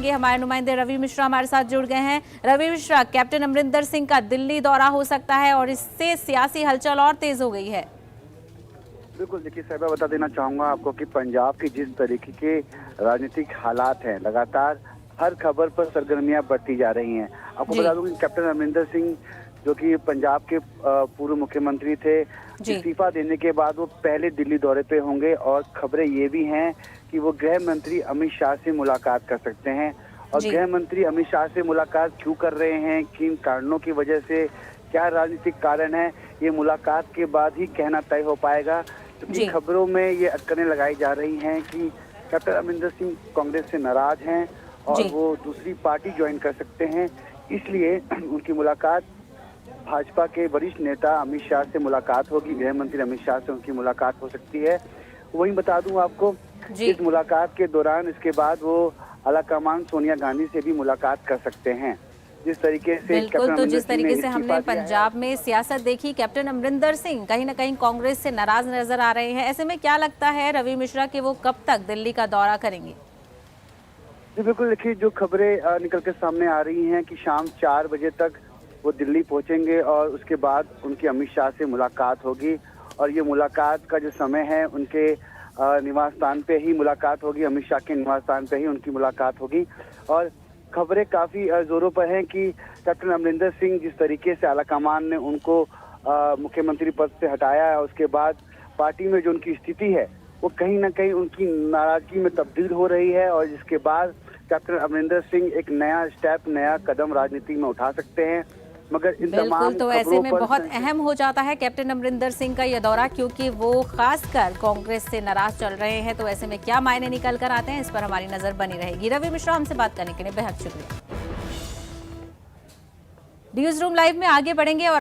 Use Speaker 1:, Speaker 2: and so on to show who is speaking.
Speaker 1: जानेंगे। हमारे नुमाइंदे रवि मिश्रा हमारे साथ जुड़ गए हैं। रवि मिश्रा, कैप्टन अमरिंदर सिंह का दिल्ली दौरा हो सकता है और इससे सियासी हलचल और तेज हो गई है।
Speaker 2: बिल्कुल, देखिए साहिबा, बता देना चाहूंगा आपको कि पंजाब की जिस तरीके के राजनीतिक हालात हैं, लगातार हर खबर पर सरगर्मियां बढ़ती जा रही हैं। आपको बता दूं कि कैप्टन अमरिंदर सिंह जो कि पंजाब के पूर्व मुख्यमंत्री थे, इस्तीफा देने के बाद वो पहले दिल्ली दौरे पे होंगे और खबरें ये भी हैं कि वो गृह मंत्री अमित शाह से मुलाकात कर सकते हैं। और गृह मंत्री अमित शाह से मुलाकात क्यों कर रहे हैं, किन कारणों की वजह से, क्या राजनीतिक कारण है, ये मुलाकात के बाद ही कहना तय हो पाएगा। क्योंकि खबरों में ये अटकलें लगाई जा रही हैं कि कैप्टन अमरिंदर सिंह कांग्रेस से नाराज हैं और वो दूसरी पार्टी ज्वाइन कर सकते हैं, इसलिए उनकी मुलाकात भाजपा के वरिष्ठ नेता अमित शाह से मुलाकात होगी, गृह मंत्री अमित शाह से उनकी मुलाकात हो सकती है। वहीं बता दूं आपको, इस मुलाकात के दौरान इसके बाद वो आलाकमान सोनिया गांधी से भी मुलाकात कर सकते हैं। जिस तरीके से
Speaker 1: बिल्कुल, तो जिस तरीके से हमने पंजाब में सियासत देखी, कैप्टन अमरिंदर सिंह कहीं ना कहीं कांग्रेस से नाराज नजर आ रहे हैं। ऐसे में क्या लगता है रवि मिश्रा कि वो कब तक दिल्ली का दौरा करेंगे?
Speaker 2: जी बिल्कुल, देखिए जो खबरें निकल के सामने आ रही हैं कि शाम 4 बजे तक वो दिल्ली पहुंचेंगे और उसके बाद उनकी अमित शाह से मुलाकात होगी। और ये मुलाकात का जो समय है, उनके निवास स्थान पे ही मुलाकात होगी, अमित शाह के निवास स्थान पे ही उनकी मुलाकात होगी। और खबरें काफी जोरों पर हैं कि कैप्टन अमरिंदर सिंह जिस तरीके से आलाकमान ने उनको मुख्यमंत्री पद से हटाया है, उसके बाद पार्टी में जो उनकी स्थिति है वो कहीं ना कहीं उनकी नाराजगी में तब्दील हो रही है। और जिसके बाद कैप्टन अमरिंदर सिंह एक नया स्टेप, नया कदम राजनीति में उठा सकते हैं। मगर इन
Speaker 1: बिल्कुल, तो ऐसे में बहुत अहम हो जाता है कैप्टन अमरिंदर सिंह का यह दौरा, क्योंकि वो खासकर कांग्रेस से नाराज चल रहे हैं। तो ऐसे में क्या मायने निकल कर आते हैं, इस पर हमारी नजर बनी रहेगी। रवि मिश्रा, हमसे बात करने के लिए बेहद शुक्रिया। न्यूज रूम लाइव में आगे बढ़ेंगे और